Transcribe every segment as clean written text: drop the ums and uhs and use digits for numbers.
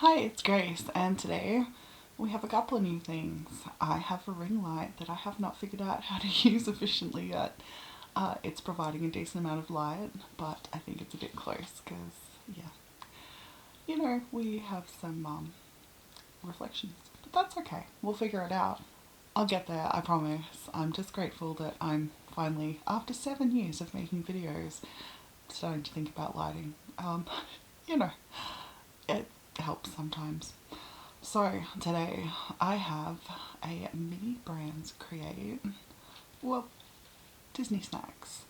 Hi, it's Grace, and today we have a couple of new things. I have a ring light that I have not figured out how to use efficiently yet. It's providing a decent amount of light, but I think it's a bit close because, yeah, we have some reflections. But that's okay, we'll figure it out. I'll get there, I promise. I'm just grateful that I'm finally, after 7 years of making videos, starting to think about lighting. You know, it helps sometimes. So today I have a mini brands create, well, Disney snacks.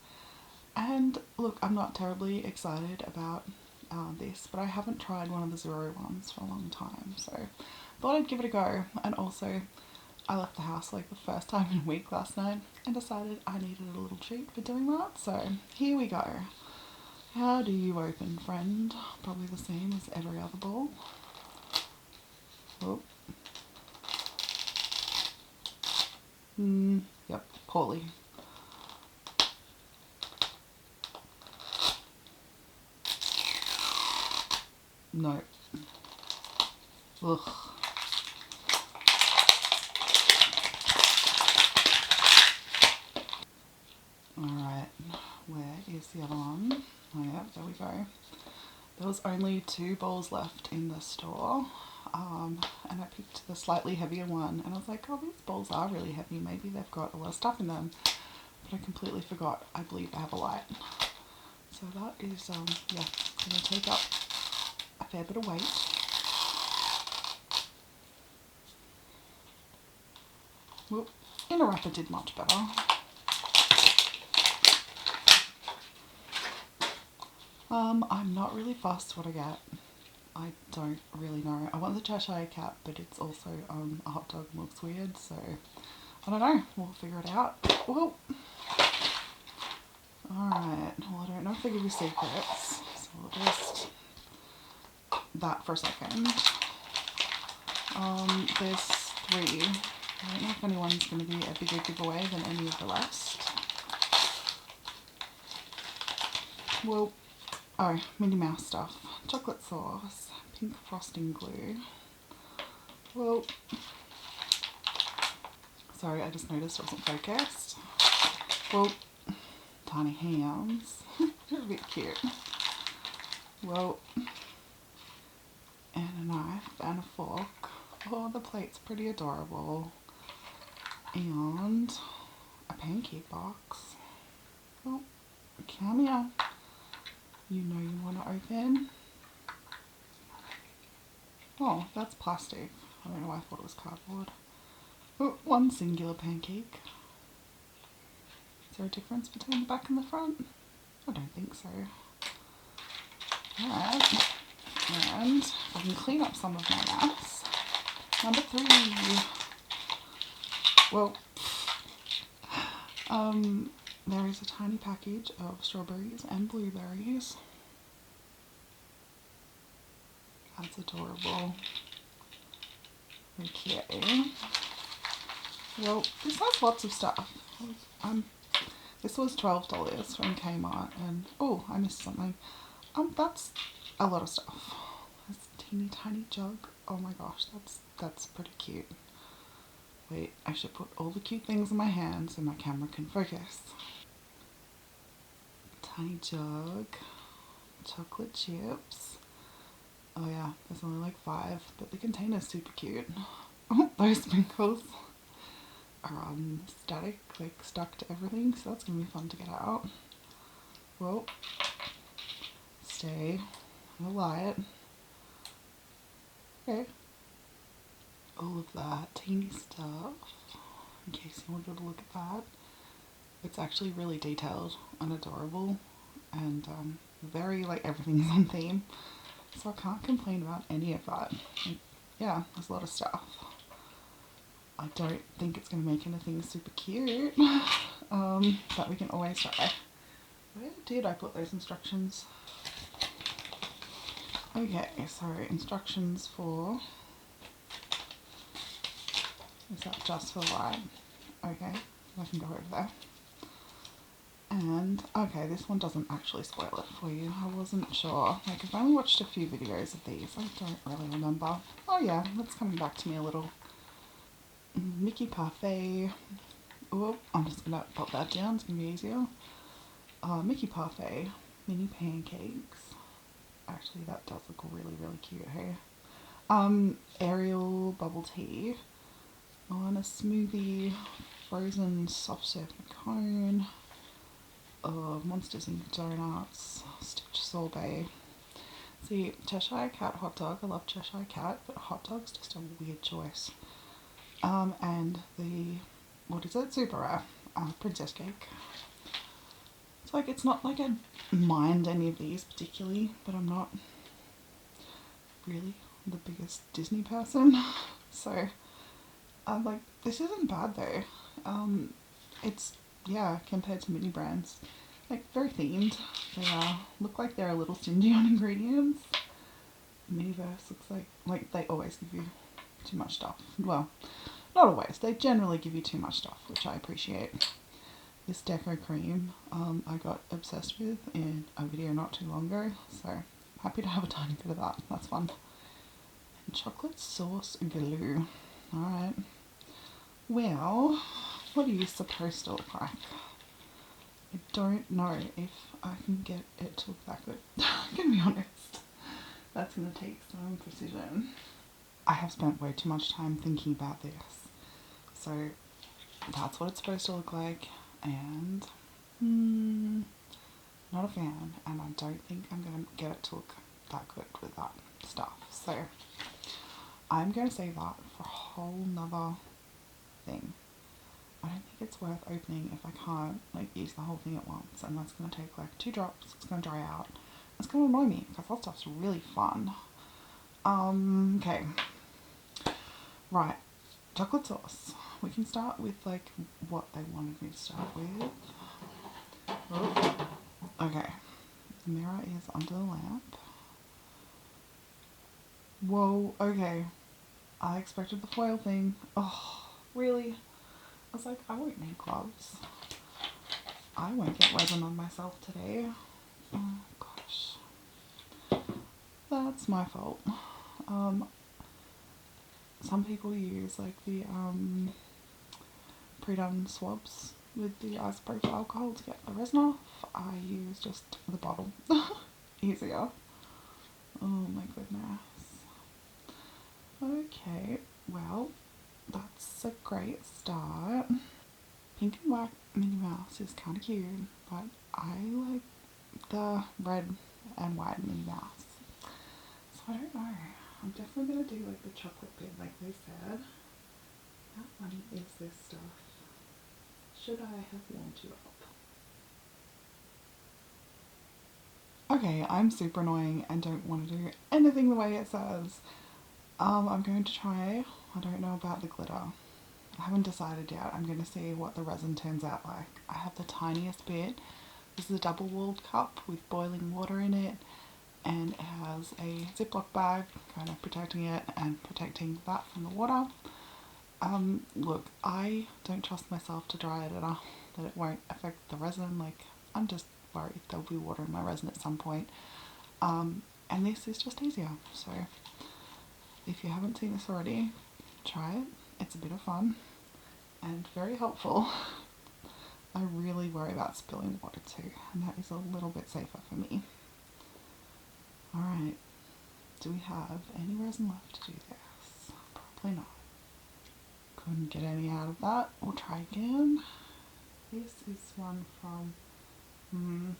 And look, I'm not terribly excited about this, but I haven't tried one of the Zuru ones for a long time, so thought I'd give it a go. And also, I left the house like the first time in a week last night and decided I needed a little treat for doing that, so here we go. How do you open, friend? Probably the same as every other bowl. Oh. Yep, poorly. No. Ugh. Alright, where is the other one? Oh yeah, there we go. There was only 2 bowls left in the store, and I picked the slightly heavier one, and I was like, oh, these bowls are really heavy, maybe they've got a lot of stuff in them, but I completely forgot, I believe they have a light. So that is, yeah, going to take up a fair bit of weight. Whoop, in a wrapper did much better. I'm not really fussed what I get. I don't really know. I want the Cheshire Cat, but it's also a hot dog and looks weird, so I don't know. We'll figure it out. Whoa. Alright, well, I don't know if they give you secrets, so we'll just that for a second. There's 3. I don't know if anyone's going to be a bigger giveaway than any of the rest. Well, oh, Minnie Mouse stuff. Chocolate sauce, pink frosting glue. Well, sorry, I just noticed it wasn't focused. Well, tiny hands. They're a bit cute. Well, and a knife and a fork. Oh, the plate's pretty adorable. And a pancake box. Oh, come here. You know you want to open. Oh, that's plastic. I don't know why I thought it was cardboard. Oh, one singular pancake. Is there a difference between the back and the front? I don't think so. Alright. And I can clean up some of my mess. Number 3. Well, there is a tiny package of strawberries and blueberries. That's adorable. Okay. Well, this has lots of stuff. This was $12 from K-mart, and oh, I missed something. That's a lot of stuff. This teeny tiny jug. Oh my gosh, that's pretty cute. Wait, I should put all the cute things in my hand so my camera can focus. Tiny jug, chocolate chips. Oh yeah, there's only like 5, but the container's super cute. Oh, those sprinkles are static, like stuck to everything, so that's gonna be fun to get out. Well, stay, I'll light. Okay. All of that teeny stuff, in case you wanted to look at that. It's actually really detailed and adorable, and very, like, everything's on theme, so I can't complain about any of that. Like, yeah, there's a lot of stuff. I don't think it's going to make anything super cute, but we can always try. Where did I put those instructions? Okay, so instructions for... Is that just for light? Okay, I can go over there. And, okay, this one doesn't actually spoil it for you. I wasn't sure. Like, I've only watched a few videos of these. I don't really remember. Oh yeah, that's coming back to me a little. Mickey Parfait. Oh, I'm just gonna pop that down. It's gonna be easier. Mickey Parfait mini pancakes. Actually, that does look really, really cute, hey? Ariel bubble tea. On a smoothie. Frozen soft serve cone. Monsters Inc. donuts. Stitch sorbet. See, Cheshire Cat hot dog. I love Cheshire Cat, but hot dog's just a weird choice. And the, what is it? Super rare. Princess cake. It's like, it's not like I mind any of these particularly, but I'm not really the biggest Disney person. So, I'm like, this isn't bad though. It's, yeah, compared to mini brands, like very themed. They look like they're a little stingy on ingredients. Miniverse looks like they always give you too much stuff. Well, not always. They generally give you too much stuff, which I appreciate. This deco cream I got obsessed with in a video not too long ago, so happy to have a tiny bit of that. That's fun. And chocolate sauce glue. Alright. Well, what are you supposed to look like? I don't know if I can get it to look that good. I'm gonna be honest. That's gonna take some precision. I have spent way too much time thinking about this. So that's what it's supposed to look like, and not a fan, and I don't think I'm gonna get it to look that good with that stuff. So I'm gonna save that for a whole nother thing. I don't think it's worth opening if I can't like use the whole thing at once, and that's gonna take like 2 drops. It's gonna dry out. It's gonna annoy me because that stuff's really fun. Okay. Right. Chocolate sauce. We can start with like what they wanted me to start with. Oh. Okay. The mirror is under the lamp. Whoa, okay. I expected the foil thing. Oh, really? I was like, I won't need gloves. I won't get resin on myself today. Oh gosh. That's my fault. Some people use like the pre-done swabs with the isopropyl alcohol to get the resin off. I use just the bottle. Easier. Oh my goodness. Okay, well, that's a great start. Pink and white Minnie Mouse is kind of cute, but I like the red and white Minnie Mouse. So I don't know. I'm definitely going to do like the chocolate bit like they said. How funny is this stuff? Should I have warmed you up? Okay, I'm super annoying and don't want to do anything the way it says. I'm going to try, I don't know about the glitter. I haven't decided yet. I'm going to see what the resin turns out like. I have the tiniest bit. This is a double-walled cup with boiling water in it, and it has a Ziploc bag kind of protecting it and protecting that from the water. Look, I don't trust myself to dry it enough that it won't affect the resin. Like, I'm just worried there'll be water in my resin at some point. And this is just easier. So if you haven't seen this already, try it. It's a bit of fun and very helpful. I really worry about spilling water too, and that is a little bit safer for me. Alright, do we have any resin left to do this? Probably not. Couldn't get any out of that. We'll try again. This is one from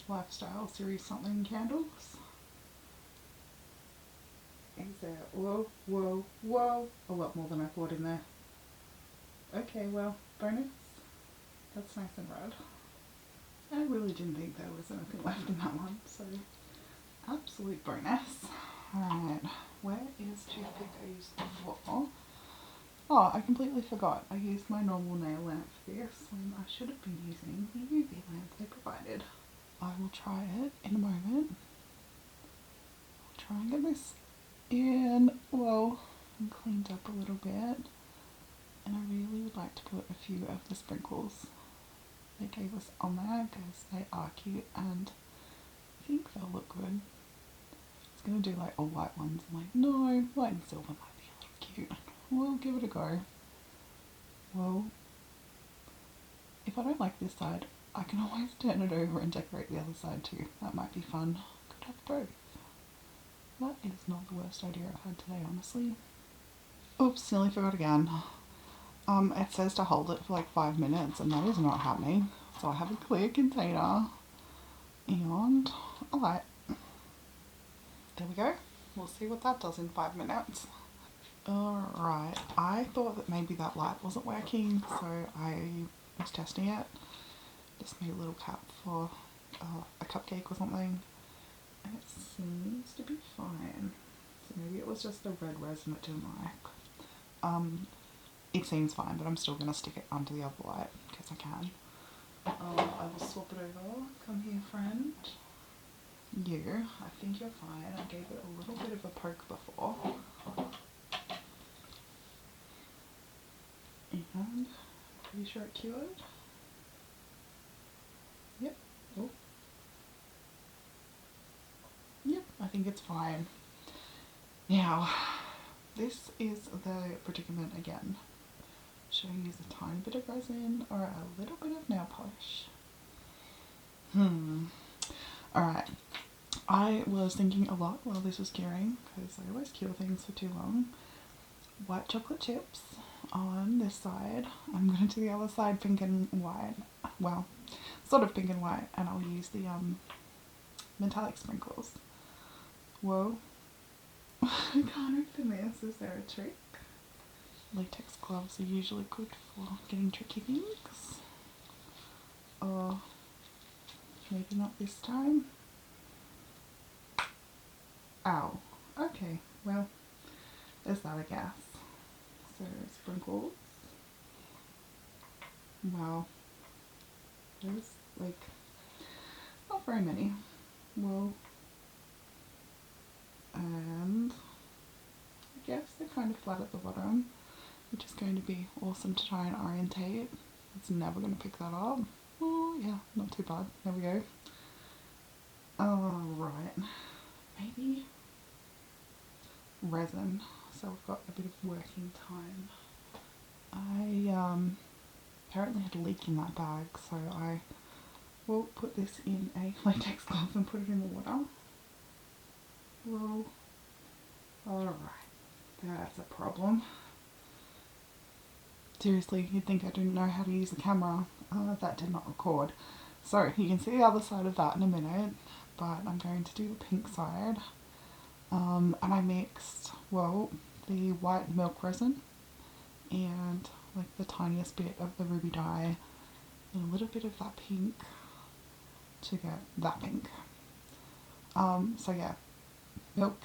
Lifestyle Series something candles. Is there, whoa, whoa, whoa, a lot more than I thought in there. Okay, well, bonus. That's nice and red. I really didn't think there was anything left in that one, so absolute bonus. Alright, where is toothpick I used before? Oh, I completely forgot. I used my normal nail lamp for this when I should have been using the UV lamp they provided. I will try it in a moment. I'll try and get this in, well, and cleaned up a little bit. And I really would like to put a few of the sprinkles they gave us on there because they are cute and I think they'll look good. I was going to do like all white ones. I'm like, no, white and silver might be a little cute. We'll give it a go. Well, if I don't like this side, I can always turn it over and decorate the other side too. That might be fun. Could have both. That is not the worst idea I've had today, honestly. Oops, nearly forgot again. It says to hold it for like 5 minutes and that is not happening. So I have a clear container and a light. There we go. We'll see what that does in 5 minutes. Alright, I thought that maybe that light wasn't working, so I was testing it. Just made a little cap for a cupcake or something. And it seems to be fine. So maybe it was just the red resin it didn't like. It seems fine, but I'm still going to stick it under the other light because I can. I will swap it over. Come here, friend. You, I think you're fine. I gave it a little bit of a poke before. And pretty sure it cured. Yep. Oh. Yep, I think it's fine. Now, this is the predicament again. Should I use a tiny bit of resin or a little bit of nail polish? Alright. I was thinking a lot while this was curing, because I always cure things for too long. White chocolate chips on this side. I'm going to do the other side pink and white. Well, sort of pink and white, and I'll use the metallic sprinkles. Whoa. I can't open this. Is there a trick? Latex gloves are usually good for getting tricky things. Or maybe not this time. Ow. Okay, well, there's that, I guess. So, sprinkles. Wow. There's, like, not very many. Well, and I guess they're kind of flat at the bottom, which is going to be awesome to try and orientate. It's never going to pick that up. Oh, yeah, not too bad. There we go. Alright. Maybe resin, so we've got a bit of working time. I apparently had a leak in that bag, so I will put this in a latex glove and put it in the water. Well, alright, that's a problem. Seriously, you'd think I didn't know how to use the camera. That did not record. So, you can see the other side of that in a minute, but I'm going to do the pink side. And I mixed, well, the white milk resin and like the tiniest bit of the ruby dye and a little bit of that pink to get that pink. So yeah, milk,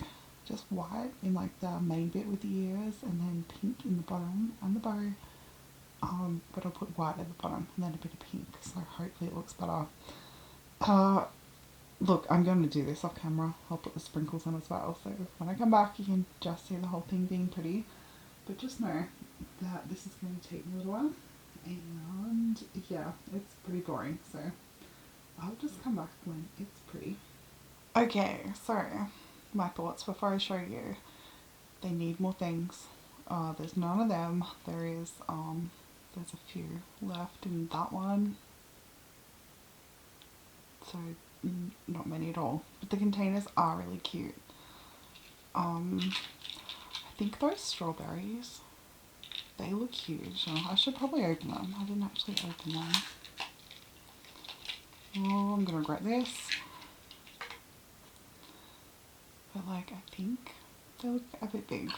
just white in like the main bit with the ears, and then pink in the bottom and the bow. But I'll put white at the bottom and then a bit of pink, so hopefully it looks better. Look, I'm going to do this off camera. I'll put the sprinkles on as well, so when I come back you can just see the whole thing being pretty. But just know that this is going to take me a little while, and yeah, it's pretty boring, so I'll just come back when it's pretty. Okay, so my thoughts before I show you. They need more things. There's none of them. There's a few left in that one. So not many at all. But the containers are really cute. I think those strawberries, they look huge. I should probably open them. I didn't actually open them. Oh, I'm gonna regret this. But like, I think they look a bit big.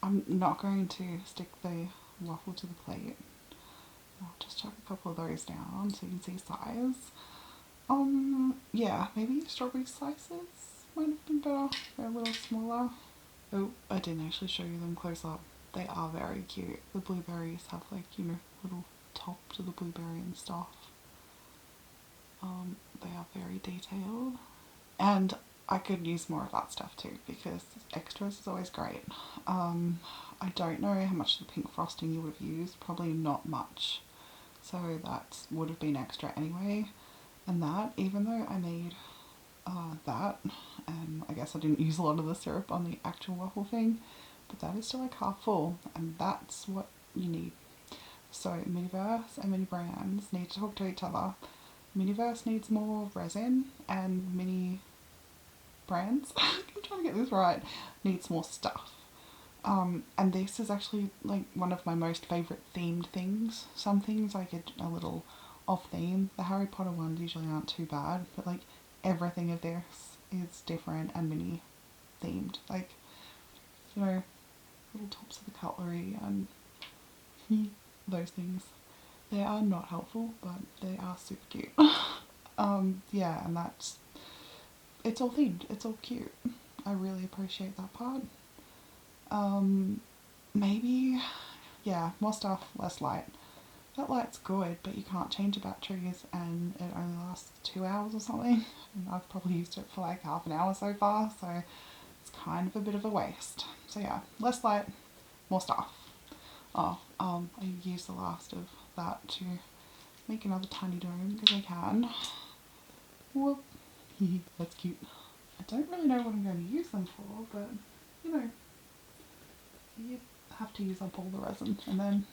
I'm not going to stick the waffle to the plate. I'll just chuck a couple of those down so you can see size. Yeah, maybe strawberry slices might have been better. They're a little smaller. Oh, I didn't actually show you them close up. They are very cute. The blueberries have like, you know, little top to the blueberry and stuff. They are very detailed. And I could use more of that stuff too, because extras is always great. I don't know how much of the pink frosting you would have used. Probably not much. so that would have been extra anyway. And that, even though I made that, and I guess I didn't use a lot of the syrup on the actual waffle thing, but that is still like half full, and that's what you need. So Miniverse and Mini Brands need to talk to each other. Miniverse needs more resin, and Mini Brands, I'm trying to get this right, needs more stuff. And this is actually like one of my most favourite themed things. Some things I get a little off theme. The Harry Potter ones usually aren't too bad, but like everything of this is different and mini themed. Like, you know, little tops of the cutlery and those things. They are not helpful, but they are super cute. Yeah, and it's all themed, it's all cute. I really appreciate that part. Maybe, yeah, more stuff, less light. That light's good, but you can't change the batteries and it only lasts 2 hours or something. And I've probably used it for like half an hour so far, so it's kind of a bit of a waste. So yeah, less light, more stuff. Oh, I used the last of that to make another tiny dome because I can. Whoop, that's cute. I don't really know what I'm going to use them for, but you know, you have to use up all the resin and then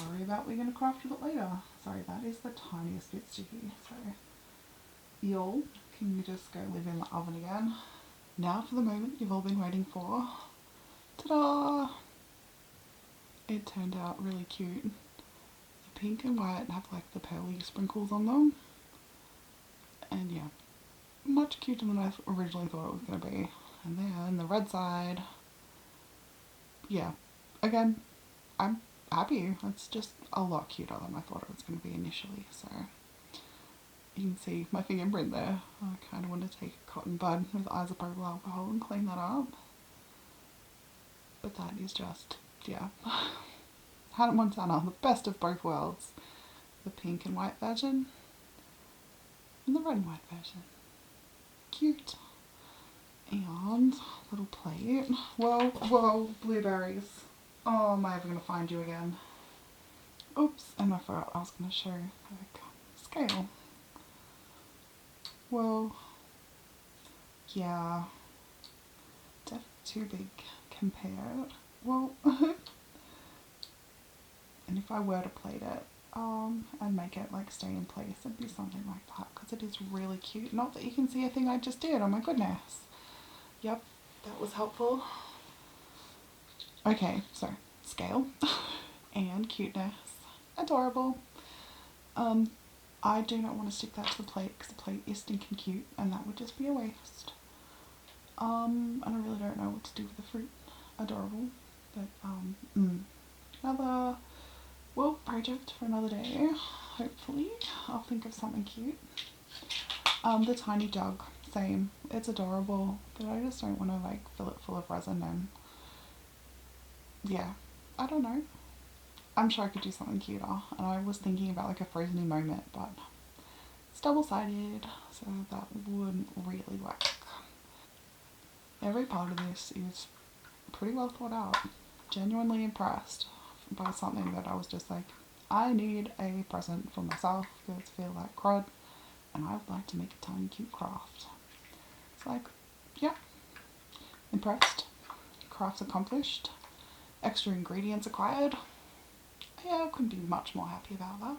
worry about we're going to craft with it later. Sorry, that is the tiniest bit sticky. So, y'all, can you just go live in the oven again? Now for the moment you've all been waiting for. Ta-da! It turned out really cute. The pink and white have like the pearly sprinkles on them. And yeah, much cuter than I originally thought it was going to be. And then the red side, yeah, again, I'm happy. It's just a lot cuter than I thought it was going to be initially. So you can see my fingerprint there. I kind of want to take a cotton bud with isopropyl alcohol and clean that up. But that is just, yeah. Hannah Montana, the best of both worlds. The pink and white version and the red and white version. Cute. And little plate. Whoa, blueberries. Oh, am I ever going to find you again? Oops, and I forgot I was going to show like scale. Well, yeah, definitely too big compared. Well, and if I were to plate it, and make it like stay in place, it'd be something like that because it is really cute. Not that you can see a thing I just did. Oh my goodness. Yep, that was helpful. Okay, so scale and cuteness, adorable. I do not want to stick that to the plate because the plate is stinking cute and that would just be a waste. And I really don't know what to do with the fruit. Adorable, but another project for another day. Hopefully, I'll think of something cute. The tiny jug, same. It's adorable, but I just don't want to like fill it full of resin and yeah, I don't know. I'm sure I could do something cuter, and I was thinking about like a frozen moment, but it's double-sided, so that wouldn't really work. Every part of this is pretty well thought out. Genuinely impressed by something that I was just like, I need a present for myself because I feel like crud, and I would like to make a tiny cute craft. It's like, yeah, impressed. Craft's accomplished. Extra ingredients acquired. Yeah, I couldn't be much more happy about that.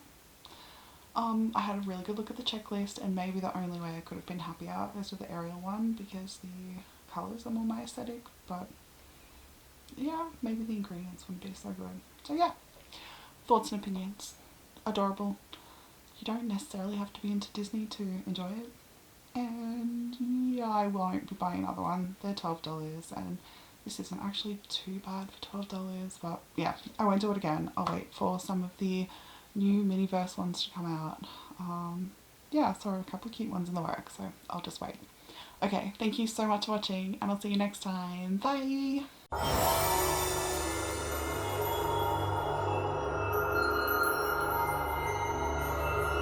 I had a really good look at the checklist, and maybe the only way I could have been happier is with the Ariel one because the colours are more my aesthetic, but yeah, maybe the ingredients wouldn't be so good. So yeah, thoughts and opinions. Adorable. You don't necessarily have to be into Disney to enjoy it. And yeah, I won't be buying another one. They're $12 and this isn't actually too bad for $12, but yeah, I won't do it again. I'll wait for some of the new Miniverse ones to come out. Yeah, so a couple of cute ones in the works, so I'll just wait. Okay, thank you so much for watching, and I'll see you next time. Bye!